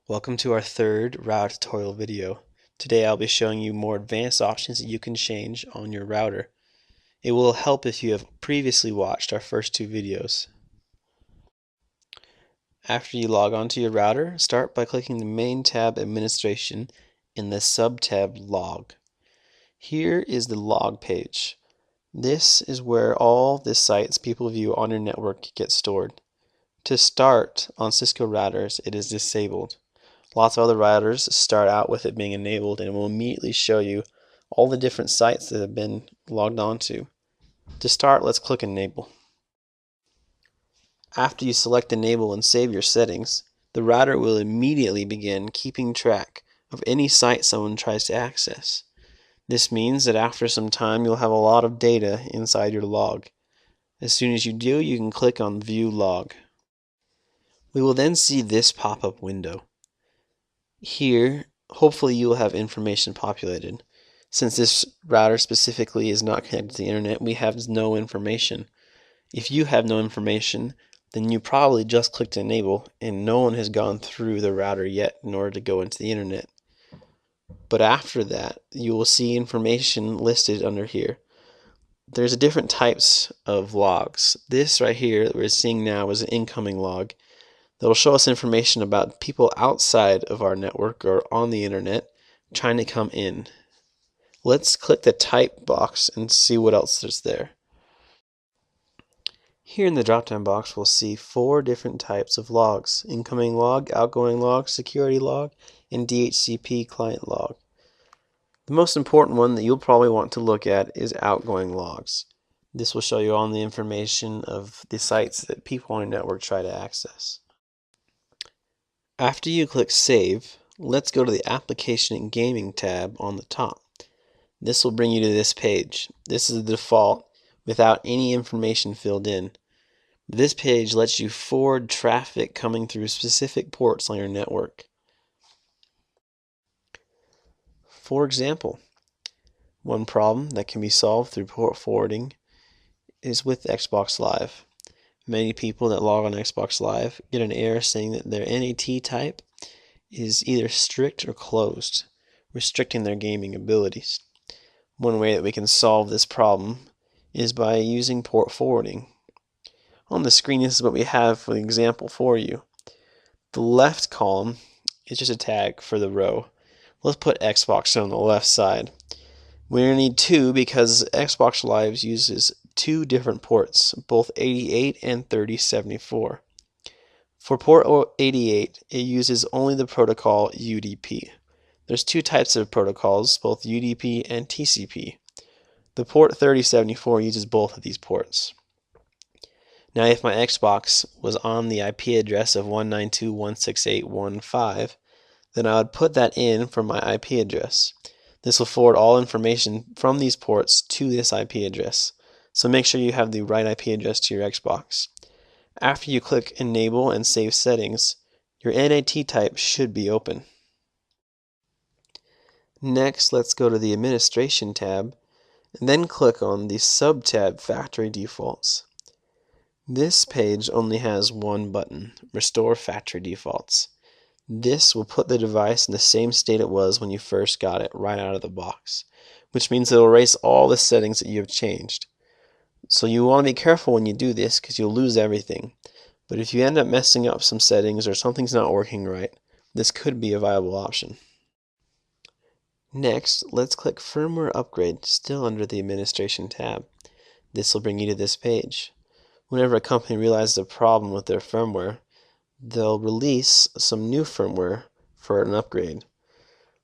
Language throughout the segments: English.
Welcome to our third router tutorial video. Today I'll be showing you more advanced options that you can change on your router. It will help if you have previously watched our first two videos. After you log on to your router, start by clicking the main tab Administration in the sub-tab Log. Here is the log page. This is where all the sites people view on your network get stored. To start, on Cisco routers, it is disabled. Lots of other routers start out with it being enabled, and it will immediately show you all the different sites that have been logged on to. To start, let's click Enable. After you select Enable and save your settings, the router will immediately begin keeping track of any site someone tries to access. This means that after some time you'll have a lot of data inside your log. As soon as you do, you can click on View Log. We will then see this pop-up window. Here, hopefully you will have information populated. Since this router specifically is not connected to the internet, we have no information. If you have no information, then you probably just clicked Enable and no one has gone through the router yet in order to go into the internet. But after that, you will see information listed under here. There's different types of logs. This right here that we're seeing now is an incoming log that will show us information about people outside of our network or on the internet trying to come in. Let's click the type box and see what else is there. Here in the drop-down box we'll see 4 different types of logs: incoming log, outgoing log, security log, and DHCP client log. The most important one that you'll probably want to look at is outgoing logs. This will show you all the information of the sites that people on your network try to access. After you click Save, let's go to the Application and Gaming tab on the top. This will bring you to this page. This is the default without any information filled in. This page lets you forward traffic coming through specific ports on your network. For example, one problem that can be solved through port forwarding is with Xbox Live. Many people that log on Xbox Live get an error saying that their NAT type is either strict or closed, restricting their gaming abilities. One way that we can solve this problem is by using port forwarding. On the screen, this is what we have for the example for you. The left column is just a tag for the row. Let's put Xbox on the left side. We're going to need 2 because Xbox Live uses 2 different ports, both 88 and 3074. For port 88, it uses only the protocol UDP. There's 2 types of protocols, both UDP and TCP. The port 3074 uses both of these ports. Now if my Xbox was on the IP address of 192.168.1.5, then I would put that in for my IP address. This will forward all information from these ports to this IP address. So make sure you have the right IP address to your Xbox. After you click Enable and Save Settings, your NAT type should be open. Next, let's go to the Administration tab and then click on the sub-tab Factory Defaults. This page only has one button, Restore Factory Defaults. This will put the device in the same state it was when you first got it right out of the box, which means it will erase all the settings that you have changed. So you want to be careful when you do this because you'll lose everything. But if you end up messing up some settings or something's not working right, this could be a viable option. Next, let's click Firmware Upgrade, still under the Administration tab. This will bring you to this page. Whenever a company realizes a problem with their firmware, they'll release some new firmware for an upgrade.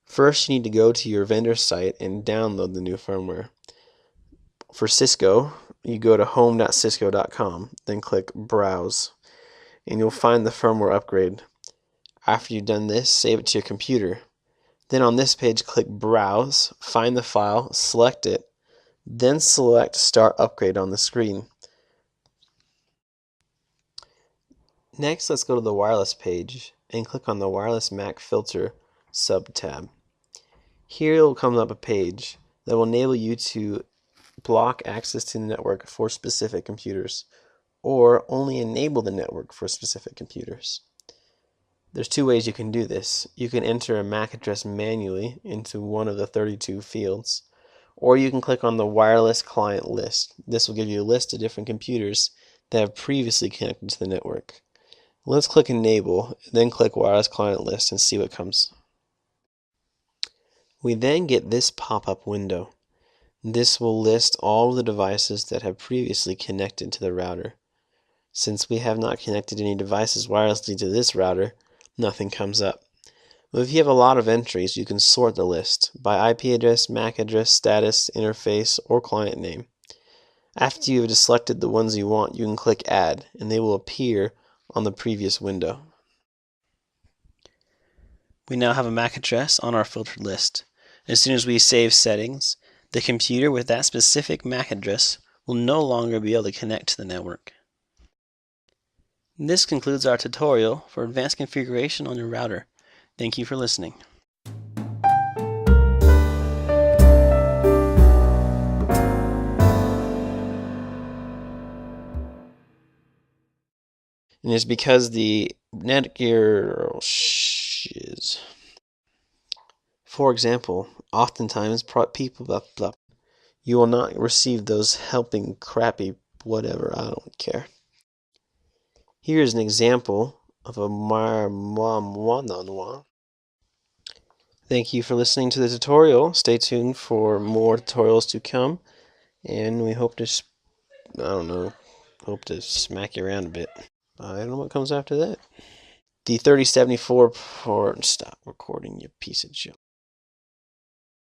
First, you need to go to your vendor site and download the new firmware. For Cisco, you go to home.cisco.com, then click Browse, and you'll find the firmware upgrade. After you've done this, save it to your computer. Then on this page, click Browse, find the file, select it, then select Start Upgrade on the screen. Next, let's go to the wireless page and click on the Wireless MAC Filter sub-tab. Here it will come up a page that will enable you to block access to the network for specific computers, or only enable the network for specific computers. There's two ways you can do this. You can enter a MAC address manually into one of the 32 fields, or you can click on the wireless client list. This will give you a list of different computers that have previously connected to the network. Let's click Enable, then click Wireless Client List and see what comes. We then get this pop-up window. This will list all of the devices that have previously connected to the router. Since we have not connected any devices wirelessly to this router, nothing comes up. But if you have a lot of entries, you can sort the list by IP address, MAC address, status, interface, or client name. After you have selected the ones you want, you can click Add, and they will appear on the previous window. We now have a MAC address on our filtered list. As soon as we save settings, the computer with that specific MAC address will no longer be able to connect to the network. This concludes our tutorial for advanced configuration on your router. Thank you for listening. And it's because the Netgear is. For example, oftentimes you will not receive those helping crappy whatever, I don't care. Here is an example of a Thank you for listening to the tutorial. Stay tuned for more tutorials to come, and we hope to smack you around a bit. I don't know what comes after that. The 3074 port. Stop recording, you piece of junk.